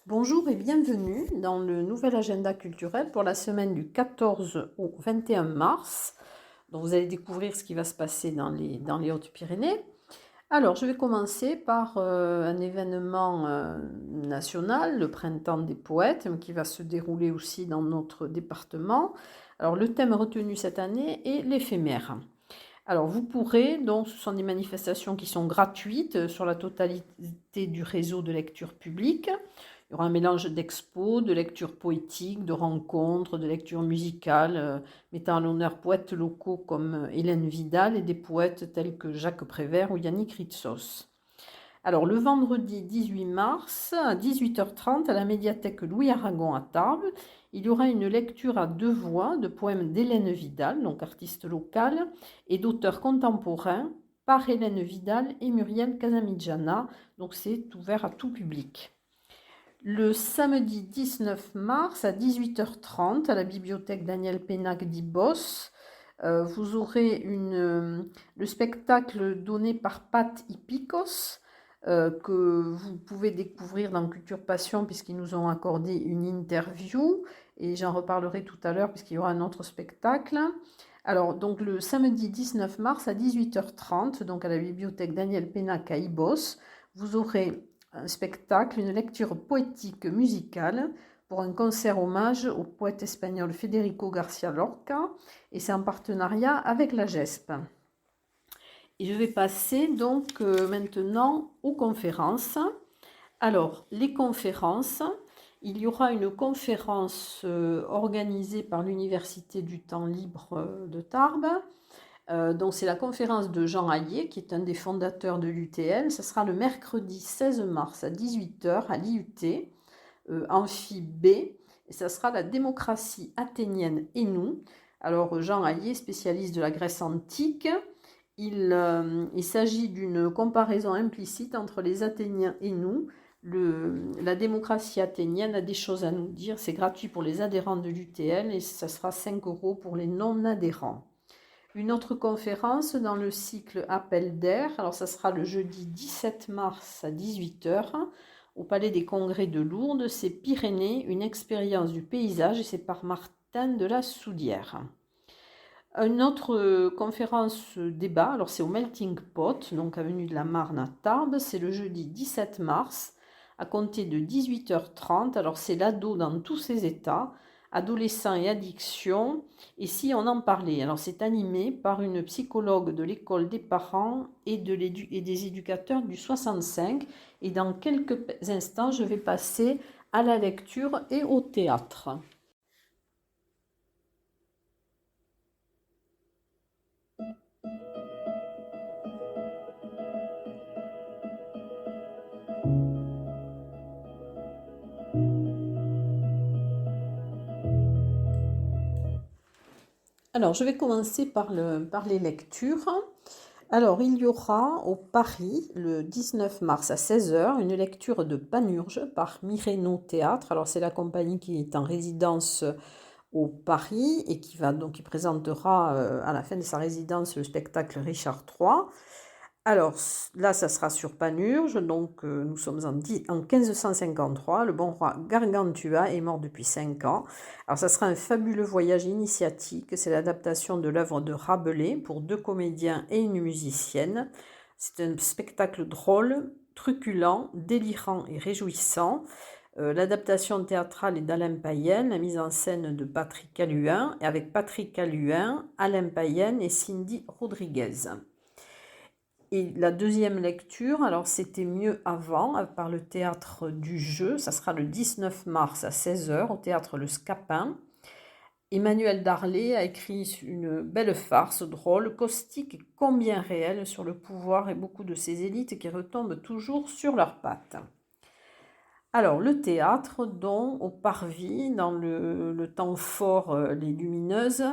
Bonjour et bienvenue dans le nouvel agenda culturel pour la semaine du 14 au 21 mars. Donc vous allez découvrir ce qui va se passer dans les Hautes-Pyrénées. Alors je vais commencer par un événement national, le Printemps des poètes, qui va se dérouler aussi dans notre département. Alors le thème retenu cette année est l'éphémère. Alors vous pourrez, donc ce sont des manifestations qui sont gratuites sur la totalité du réseau de lecture publique. Il y aura un mélange d'expos, de lectures poétiques, de rencontres, de lectures musicales, mettant à l'honneur poètes locaux comme Hélène Vidal et des poètes tels que Jacques Prévert ou Yannick Ritsos. Alors le vendredi 18 mars à 18h30 à la médiathèque Louis Aragon à Tarbes, il y aura une lecture à deux voix de poèmes d'Hélène Vidal, donc artiste locale, et d'auteurs contemporains par Hélène Vidal et Muriel Casamidjana, donc c'est ouvert à tout public. Le samedi 19 mars à 18h30 à la bibliothèque Daniel Pénac d'Ibos, vous aurez le spectacle donné par Pat Hipikos, que vous pouvez découvrir dans Culture Passion puisqu'ils nous ont accordé une interview et j'en reparlerai tout à l'heure puisqu'il y aura un autre spectacle. Alors donc le samedi 19 mars à 18h30 donc à la bibliothèque Daniel Pénac à Ibos, vous aurez un spectacle, une lecture poétique musicale pour un concert hommage au poète espagnol Federico García Lorca et c'est en partenariat avec la GESP. Et je vais passer donc maintenant aux conférences. Alors, les conférences, il y aura une conférence organisée par l'Université du Temps Libre de Tarbes. Donc c'est la conférence de Jean Hayet, qui est un des fondateurs de l'UTL. Ce sera le mercredi 16 mars à 18h à l'IUT, amphi B. Et ça sera la démocratie athénienne et nous. Alors Jean Hayet, spécialiste de la Grèce antique, il s'agit d'une comparaison implicite entre les Athéniens et nous. La démocratie athénienne a des choses à nous dire. C'est gratuit pour les adhérents de l'UTL et ça sera 5 € pour les non-adhérents. Une autre conférence dans le cycle Appel d'air, alors ça sera le jeudi 17 mars à 18h au Palais des Congrès de Lourdes, c'est Pyrénées, une expérience du paysage et c'est par Martin de la Soudière. Une autre conférence débat, alors c'est au Melting Pot, donc avenue de la Marne à Tarbes, c'est le jeudi 17 mars à compter de 18h30, alors c'est l'ado dans tous ses états, adolescents et addiction, et si on en parlait. Alors c'est animé par une psychologue de l'école des parents et des éducateurs du 65, et dans quelques instants je vais passer à la lecture et au théâtre. Alors, je vais commencer par les lectures. Alors, il y aura au Paris, le 19 mars à 16h, une lecture de Panurge par Mireno Théâtre. Alors, c'est la compagnie qui est en résidence au Paris et qui présentera à la fin de sa résidence le spectacle Richard III. Alors là, ça sera sur Panurge, donc nous sommes en 1553, le bon roi Gargantua est mort depuis 5 ans. Alors ça sera un fabuleux voyage initiatique, c'est l'adaptation de l'œuvre de Rabelais pour 2 comédiens et une musicienne. C'est un spectacle drôle, truculent, délirant et réjouissant. L'adaptation théâtrale est d'Alain Payenne, la mise en scène de Patrick Caluin, et avec Patrick Caluin, Alain Payenne et Cindy Rodriguez. Et la deuxième lecture, alors c'était mieux avant, par le théâtre du jeu, ça sera le 19 mars à 16h au théâtre Le Scapin. Emmanuel Darlé a écrit une belle farce drôle, caustique et combien réelle sur le pouvoir et beaucoup de ces élites qui retombent toujours sur leurs pattes. Alors le théâtre, dont au Parvis, dans le temps fort, les Lumineuses,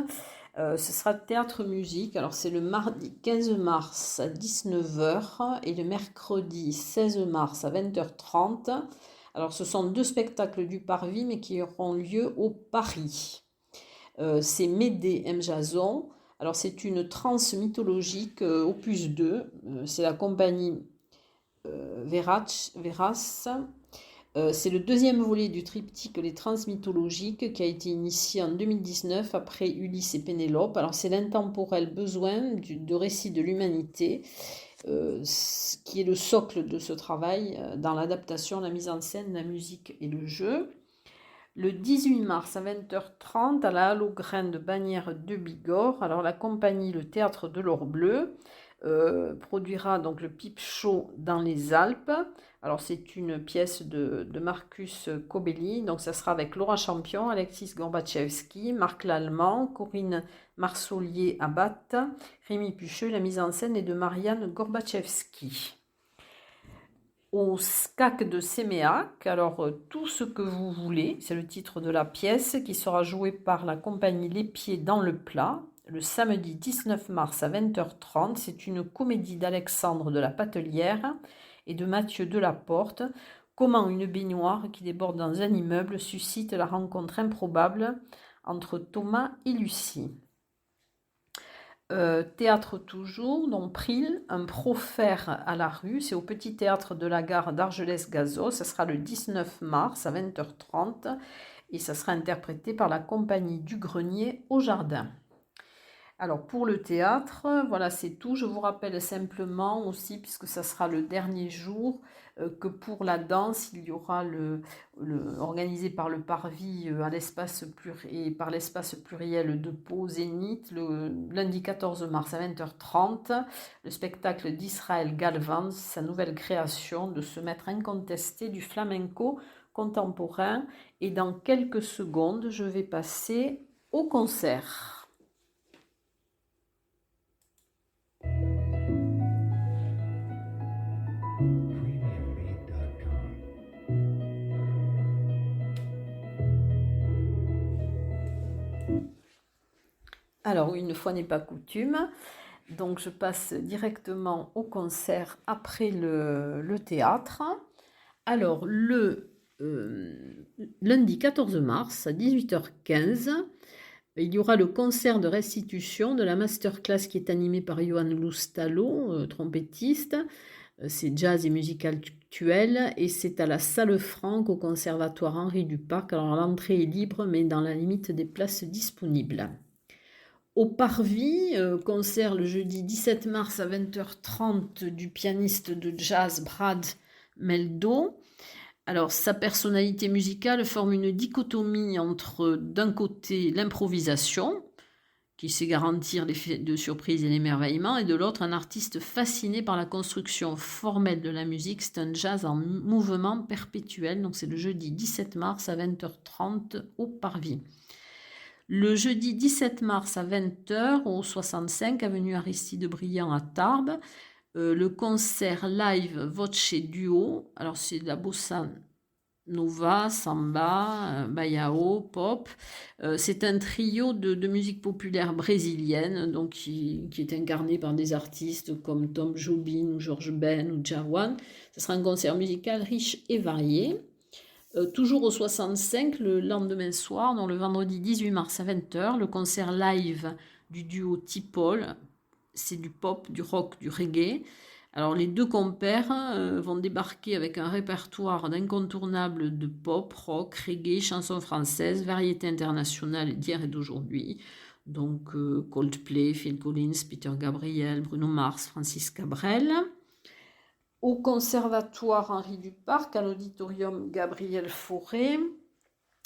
ce sera théâtre-musique. Alors c'est le mardi 15 mars à 19h et le mercredi 16 mars à 20h30. Alors ce sont 2 spectacles du Parvis mais qui auront lieu au Paris. C'est Médée M. Jason, Alors c'est une transe mythologique opus 2, c'est la compagnie Veras. C'est le deuxième volet du triptyque Les Trans mythologiques qui a été initié en 2019 après Ulysse et Pénélope. Alors c'est l'intemporel besoin de récit de l'humanité qui est le socle de ce travail dans l'adaptation, la mise en scène, la musique et le jeu. Le 18 mars à 20h30 à la Halograine de Bagnères de Bigorre, alors la compagnie Le Théâtre de l'Or Bleu produira donc le Pipe Show dans les Alpes. Alors c'est une pièce de Marcus Cobelli, donc ça sera avec Laura Champion, Alexis Gorbachevski, Marc Lallemand, Corinne Marsolier-Abat, Rémi Pucheux. La mise en scène est de Marianne Gorbachevski. Au SCAC de Séméac, alors tout ce que vous voulez, c'est le titre de la pièce qui sera jouée par la compagnie Les Pieds dans le Plat, le samedi 19 mars à 20h30. C'est une comédie d'Alexandre de la Patelière et de Mathieu Delaporte. Comment une baignoire qui déborde dans un immeuble suscite la rencontre improbable entre Thomas et Lucie. Théâtre toujours, donc Pril, un profère à la rue, c'est au petit théâtre de la gare d'Argelès-Gazost, ça sera le 19 mars à 20h30 et ça sera interprété par la compagnie du Grenier au Jardin. Alors pour le théâtre, voilà, c'est tout. Je vous rappelle simplement aussi, puisque ça sera le dernier jour, que pour la danse, il y aura organisé par le Parvis à l'espace et par l'espace pluriel de Pau Zénith, le lundi 14 mars à 20h30, le spectacle d'Israël Galvan, sa nouvelle création de ce maître incontesté du flamenco contemporain. Et dans quelques secondes, je vais passer au concert. Alors, une fois n'est pas coutume, donc je passe directement au concert après le théâtre. Alors, le lundi 14 mars à 18h15, il y aura le concert de restitution de la masterclass qui est animée par Johan Loustalo, trompettiste. C'est jazz et musique actuelle et c'est à la Salle Franck au Conservatoire Henri Duparc. Alors, l'entrée est libre, mais dans la limite des places disponibles. Au Parvis, concert le jeudi 17 mars à 20h30 du pianiste de jazz Brad Meldo. Alors, sa personnalité musicale forme une dichotomie entre, d'un côté, l'improvisation, qui sait garantir l'effet de surprise et l'émerveillement, et de l'autre, un artiste fasciné par la construction formelle de la musique. C'est un jazz en mouvement perpétuel. Donc, c'est le jeudi 17 mars à 20h30 au Parvis. Le jeudi 17 mars à 20h au 65 avenue Aristide Briand à Tarbes, le concert live Voce Duo. Alors c'est de la bossa nova, samba, baião, pop. C'est un trio de musique populaire brésilienne, donc qui est incarné par des artistes comme Tom Jobim, ou George Ben ou Djawan. Ce sera un concert musical riche et varié. Toujours au 65, le lendemain soir, donc le vendredi 18 mars à 20h, le concert live du duo Tipol. C'est du pop, du rock, du reggae. Alors les deux compères vont débarquer avec un répertoire d'incontournables de pop, rock, reggae, chansons françaises, variétés internationales d'hier et d'aujourd'hui. Donc Coldplay, Phil Collins, Peter Gabriel, Bruno Mars, Francis Cabrel. Au Conservatoire Henri Duparc, à l'auditorium Gabriel Fauré,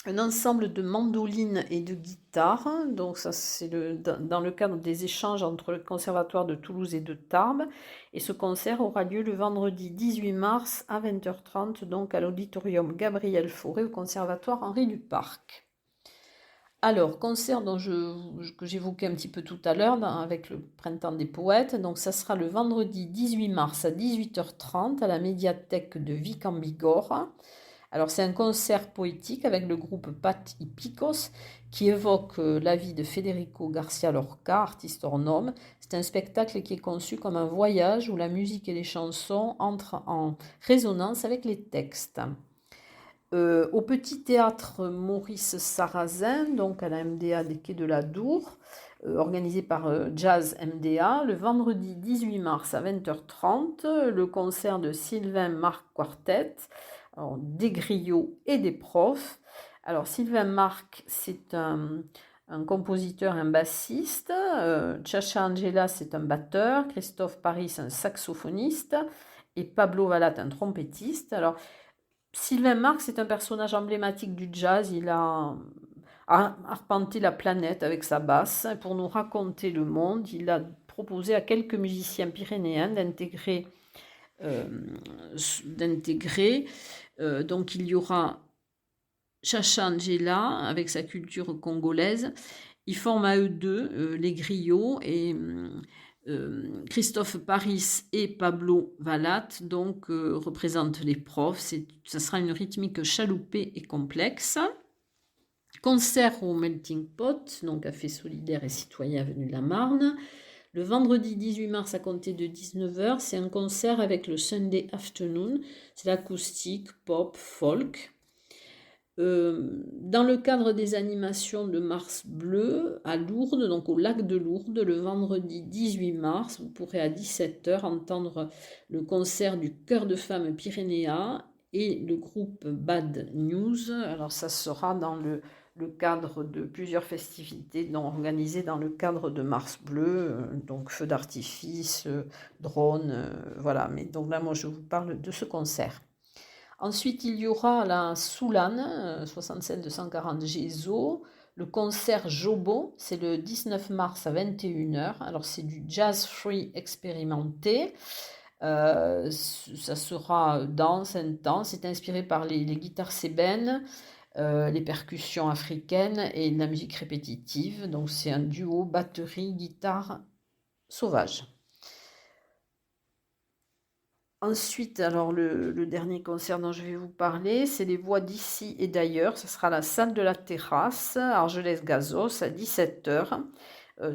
un ensemble de mandolines et de guitares. Donc ça c'est dans le cadre des échanges entre le Conservatoire de Toulouse et de Tarbes. Et ce concert aura lieu le vendredi 18 mars à 20h30, donc à l'auditorium Gabriel Fauré au Conservatoire Henri Duparc. Alors, concert que j'évoquais un petit peu tout à l'heure avec le Printemps des Poètes. Donc, ça sera le vendredi 18 mars à 18h30 à la médiathèque de Vic en Bigorre. Alors, c'est un concert poétique avec le groupe Pat y Picos qui évoque la vie de Federico Garcia Lorca, artiste hors norme. C'est un spectacle qui est conçu comme un voyage où la musique et les chansons entrent en résonance avec les textes. Au petit théâtre Maurice Sarrazin, donc à la MDA des Quais de la Dour, organisé par Jazz MDA. Le vendredi 18 mars à 20h30, le concert de Sylvain Marc Quartet, alors, des griots et des profs. Alors Sylvain Marc, c'est un compositeur, un bassiste. Chacha Angela, c'est un batteur. Christophe Paris, un saxophoniste. Et Pablo Vallat, un trompettiste. Alors, Sylvain Marc, c'est un personnage emblématique du jazz. Il a arpenté la planète avec sa basse. Pour nous raconter le monde, il a proposé à quelques musiciens pyrénéens d'intégrer. Donc, il y aura Chacha Angela avec sa culture congolaise. Ils forment à eux deux les griots et Christophe Paris et Pablo Vallat donc représentent les profs. Ça sera une rythmique chaloupée et complexe. Concert au Melting Pot, donc café solidaire et citoyen avenue de la Marne. Le vendredi 18 mars à compter de 19h, c'est un concert avec le Sunday Afternoon. C'est l'acoustique, pop, folk. Dans le cadre des animations de Mars Bleu à Lourdes, donc au lac de Lourdes, le vendredi 18 mars, vous pourrez à 17h entendre le concert du Chœur de Femmes Pyrénéa et le groupe Bad News. Alors ça sera dans le cadre de plusieurs festivités organisées dans le cadre de Mars Bleu, donc feux d'artifice, drones, voilà. Mais donc là, moi, je vous parle de ce concert. Ensuite, il y aura la Soulane, 67 240 Gézo, le concert Jobo, c'est le 19 mars à 21h. Alors, c'est du jazz free expérimenté. Ça sera dense, intense. C'est inspiré par les guitares sébènes, les percussions africaines et la musique répétitive. Donc, c'est un duo batterie, guitare sauvage. Ensuite, alors le dernier concert dont je vais vous parler, c'est les voix d'ici et d'ailleurs. Ce sera la salle de la terrasse, Argelès-Gazos, à 17h.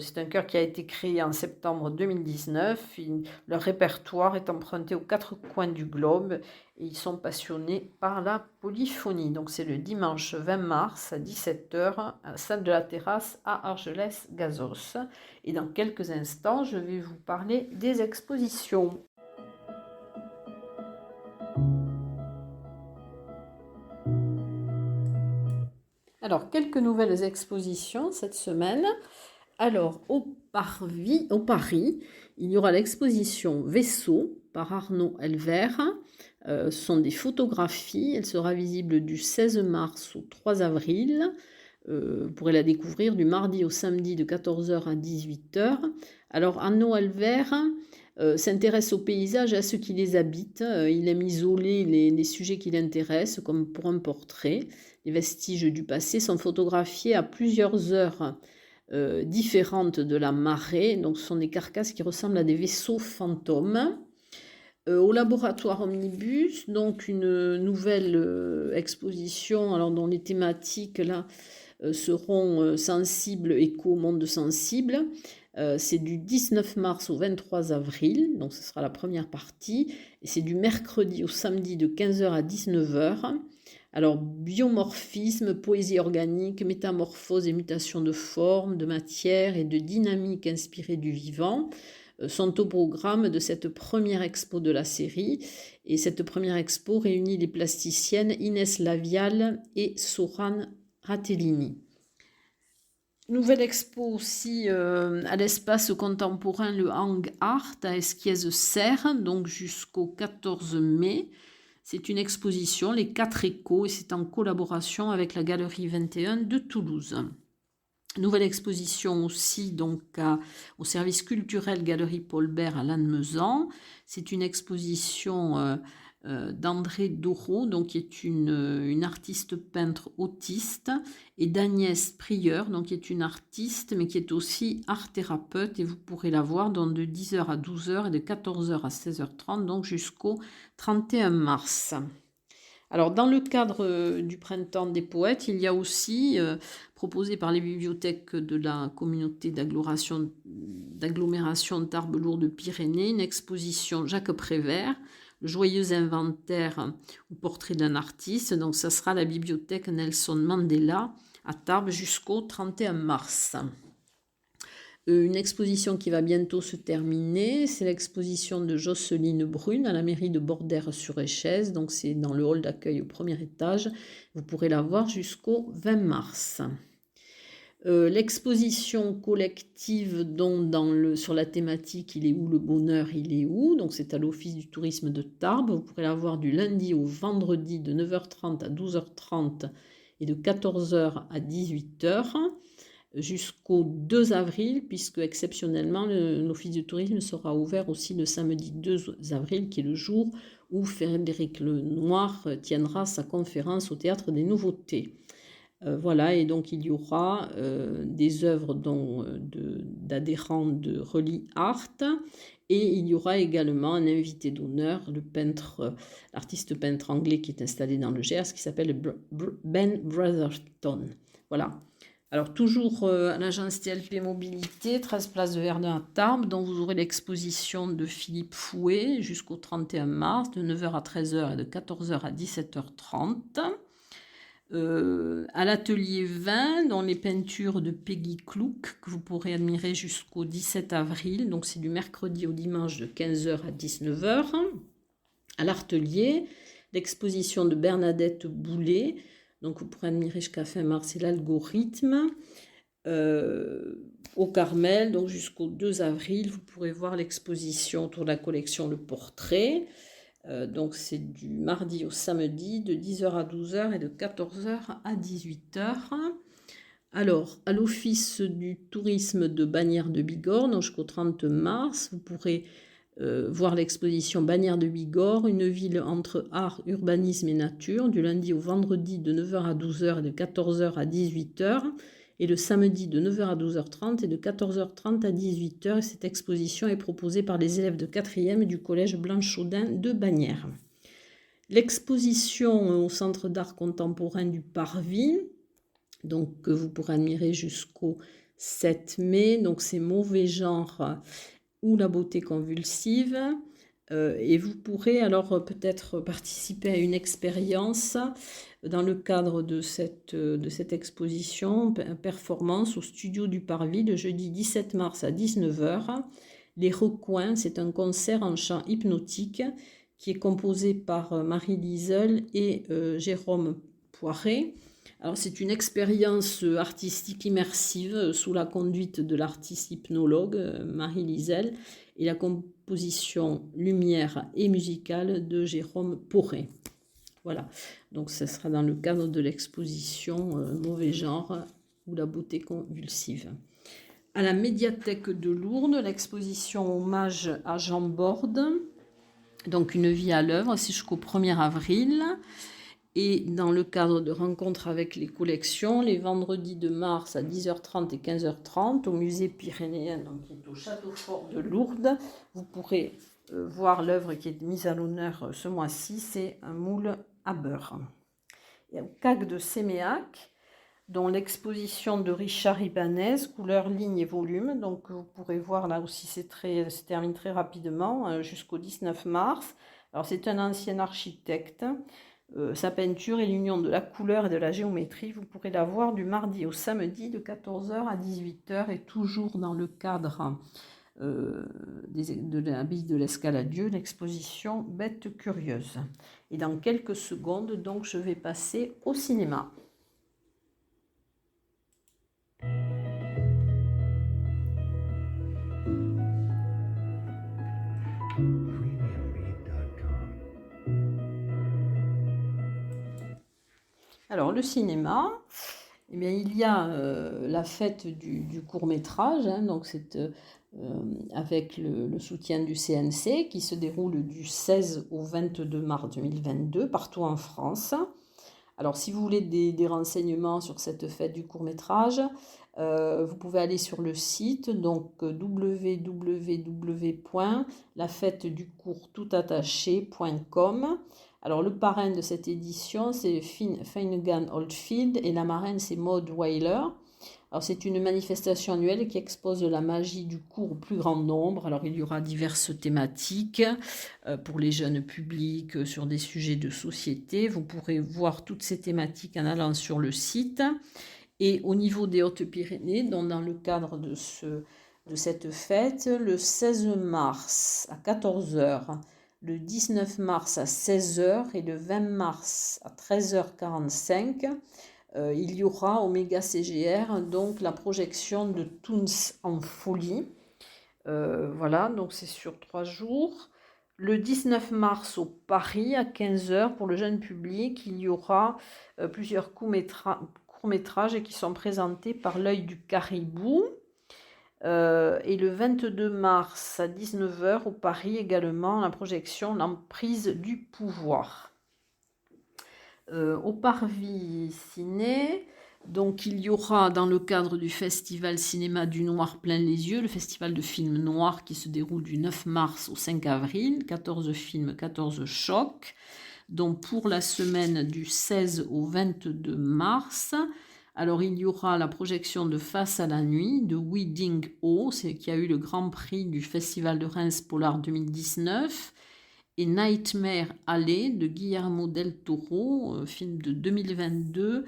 C'est un chœur qui a été créé en septembre 2019. Leur répertoire est emprunté aux quatre coins du globe et ils sont passionnés par la polyphonie. Donc c'est le dimanche 20 mars à 17h à la salle de la terrasse à Argelès-Gazos. Et dans quelques instants, je vais vous parler des expositions. Alors, quelques nouvelles expositions cette semaine. Alors, au Paris, il y aura l'exposition Vaisseau par Arnaud Elver. Ce sont des photographies. Elle sera visible du 16 mars au 3 avril. Vous pourrez la découvrir du mardi au samedi de 14h à 18h. Alors, Arnaud Elver s'intéresse aux paysages et à ceux qui les habitent. Il aime isoler les sujets qui l'intéressent, comme pour un portrait. Les vestiges du passé sont photographiés à plusieurs heures différentes de la marée. Donc, ce sont des carcasses qui ressemblent à des vaisseaux fantômes. Au laboratoire Omnibus, donc une nouvelle exposition alors, dont les thématiques là, seront sensibles, éco, monde sensible. C'est du 19 mars au 23 avril, donc ce sera la première partie. Et c'est du mercredi au samedi de 15h à 19h. Alors, biomorphisme, poésie organique, métamorphose et mutation de forme, de matière et de dynamique inspirée du vivant sont au programme de cette première expo de la série. Et cette première expo réunit les plasticiennes Inès Lavial et Soran Ratellini. Nouvelle expo aussi à l'espace contemporain, le Hang Art à Esquiez-Serre, donc jusqu'au 14 mai. C'est une exposition, les 4 échos, et c'est en collaboration avec la Galerie 21 de Toulouse. Nouvelle exposition aussi donc au service culturel Galerie Paul Bert à Lannemezan. C'est une exposition d'André Doro, donc qui est une artiste peintre autiste, et d'Agnès Prieur, donc qui est une artiste, mais qui est aussi art thérapeute, et vous pourrez la voir donc de 10h à 12h et de 14h à 16h30, donc jusqu'au 31 mars. Alors, dans le cadre du Printemps des poètes, il y a aussi, proposé par les bibliothèques de la communauté d'agglomération Tarbes-Lourdes-Pyrénées, une exposition Jacques Prévert, le joyeux inventaire au portrait d'un artiste. Donc, ça sera à la bibliothèque Nelson Mandela à Tarbes jusqu'au 31 mars. Une exposition qui va bientôt se terminer, c'est l'exposition de Jocelyne Brune à la mairie de Bordères-sur-Échez. Donc c'est dans le hall d'accueil au premier étage. Vous pourrez la voir jusqu'au 20 mars. L'exposition collective sur la thématique Il est où le bonheur, il est où, donc c'est à l'Office du tourisme de Tarbes. Vous pourrez la voir du lundi au vendredi de 9h30 à 12h30 et de 14h à 18h jusqu'au 2 avril, puisque exceptionnellement l'Office du tourisme sera ouvert aussi le samedi 2 avril, qui est le jour où Frédéric Lenoir tiendra sa conférence au Théâtre des Nouveautés. Voilà, et donc il y aura des œuvres d'adhérents de Relais Art, et il y aura également un invité d'honneur, l'artiste peintre anglais qui est installé dans le Gers, qui s'appelle Ben Brotherton. Voilà. Alors toujours à l'agence TLP Mobilité, 13 place de Verdun à Tarbes, dont vous aurez l'exposition de Philippe Fouet jusqu'au 31 mars, de 9h à 13h et de 14h à 17h30. À l'atelier 20, dans les peintures de Peggy Clouk, que vous pourrez admirer jusqu'au 17 avril, donc c'est du mercredi au dimanche de 15h à 19h. À l'Artelier, l'exposition de Bernadette Boulet, donc vous pourrez admirer jusqu'à fin mars, c'est l'algorithme. Au Carmel, donc jusqu'au 2 avril, vous pourrez voir l'exposition autour de la collection Le Portrait. Donc c'est du mardi au samedi de 10h à 12h et de 14h à 18h. Alors, à l'Office du tourisme de Bagnères de Bigorre, donc jusqu'au 30 mars, vous pourrez voir l'exposition Bagnères de Bigorre, une ville entre art, urbanisme et nature, du lundi au vendredi de 9h à 12h et de 14h à 18h. Et le samedi de 9h à 12h30 et de 14h30 à 18h. Cette exposition est proposée par les élèves de 4e du collège Blanchaudin de Bagnères. L'exposition au Centre d'art contemporain du Parvis, donc, que vous pourrez admirer jusqu'au 7 mai, donc c'est Mauvais genre ou la beauté convulsive. Et vous pourrez alors peut-être participer à une expérience dans le cadre de cette exposition, performance au studio du Parvis, le jeudi 17 mars à 19h. Les Recoins, c'est un concert en chant hypnotique qui est composé par Marie Liesel et Jérôme Poiret. Alors c'est une expérience artistique immersive sous la conduite de l'artiste hypnologue Marie Liesel et la composition lumière et musicale de Jérôme Poiret. Voilà, donc ce sera dans le cadre de l'exposition Mauvais genre ou la beauté convulsive. À la médiathèque de Lourdes, l'exposition Hommage à Jean Borde, donc une vie à l'œuvre, c'est jusqu'au 1er avril. Et dans le cadre de rencontres avec les collections, les vendredis de mars à 10h30 et 15h30 au musée pyrénéen, donc qui est au Château Fort de Lourdes, vous pourrez voir l'œuvre qui est mise à l'honneur ce mois-ci, c'est un moule à beurre. Et au CAC de Séméac, dont l'exposition de Richard Ibanez, couleurs, lignes et volumes. Donc vous pourrez voir là aussi, se termine très rapidement jusqu'au 19 mars. Alors c'est un ancien architecte. Sa peinture et l'union de la couleur et de la géométrie, vous pourrez la voir du mardi au samedi de 14h à 18h et toujours dans le cadre de l'abbaye de l'Escaladieu, l'exposition Bêtes curieuses. Et dans quelques secondes, donc, je vais passer au cinéma. Alors, le cinéma, eh bien, il y a la fête du court-métrage, hein, donc c'est avec le soutien du CNC qui se déroule du 16 au 22 mars 2022 partout en France. Alors, si vous voulez des renseignements sur cette fête du court-métrage, vous pouvez aller sur le site, donc www.lafêteducourtoutattaché.com. Alors, le parrain de cette édition, c'est Finnegan Oldfield et la marraine, c'est Maud Weiler. Alors, c'est une manifestation annuelle qui expose la magie du cours au plus grand nombre. Alors, il y aura diverses thématiques pour les jeunes publics sur des sujets de société. Vous pourrez voir toutes ces thématiques en allant sur le site. Et au niveau des Hautes-Pyrénées, donc dans le cadre de de cette fête le 16 mars à 14 heures, le 19 mars à 16 heures et le 20 mars à 13h45. Il y aura au Méga CGR donc la projection de Toons en folie. Voilà, donc c'est sur 3 jours. Le 19 mars au Paris à 15 heures pour le jeune public, il y aura plusieurs courts-métrages qui sont présentés par l'œil du caribou. Et le 22 mars à 19 heures au Paris également la projection L'emprise du pouvoir. Au Parvis Ciné, donc il y aura dans le cadre du Festival Cinéma du Noir plein les yeux, le festival de films noirs qui se déroule du 9 mars au 5 avril, 14 films, 14 chocs. Donc pour la semaine du 16 au 22 mars, alors il y aura la projection de Face à la nuit de Wedding Ho, qui a eu le grand prix du Festival de Reims Polar 2019, et Nightmare Alley de Guillermo del Toro, film de 2022,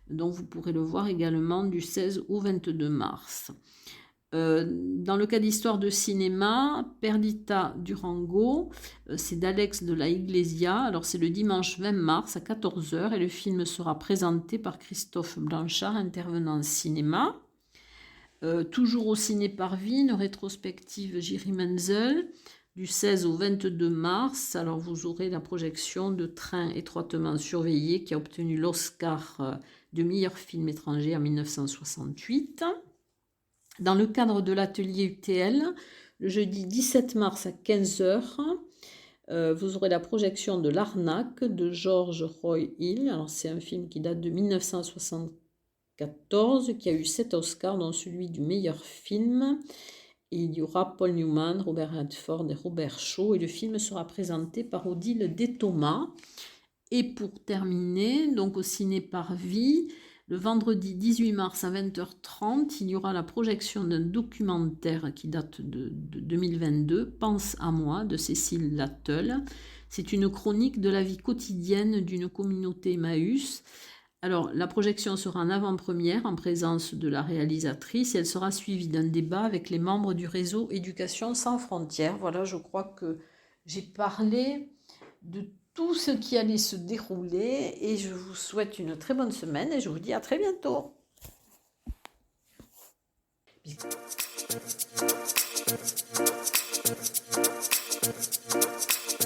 dont vous pourrez le voir également du 16 au 22 mars. Dans le cas d'histoire de cinéma, Perdita Durango, c'est d'Alex de la Iglesia. Alors c'est le dimanche 20 mars à 14 heures et le film sera présenté par Christophe Blanchard, intervenant en cinéma. Toujours au Ciné Parvis, une rétrospective Jiri Menzel du 16 au 22 mars. Alors vous aurez la projection de Train étroitement surveillé qui a obtenu l'Oscar de meilleur film étranger en 1968. Dans le cadre de l'atelier UTL, le jeudi 17 mars à 15 heures, vous aurez la projection de L'Arnaque de George Roy Hill. Alors c'est un film qui date de 1974, qui a eu 7 Oscars, dont celui du meilleur film. Et il y aura Paul Newman, Robert Redford et Robert Shaw. Et le film sera présenté par Odile Destomas. Et pour terminer, donc au Ciné Parvis, le vendredi 18 mars à 20h30, il y aura la projection d'un documentaire qui date de 2022, Pense à moi, de Cécile Latteul. C'est une chronique de la vie quotidienne d'une communauté Emmaüs. Alors, la projection sera en avant-première en présence de la réalisatrice et elle sera suivie d'un débat avec les membres du réseau Éducation sans frontières. Voilà, je crois que j'ai parlé de tout ce qui allait se dérouler et je vous souhaite une très bonne semaine et je vous dis à très bientôt.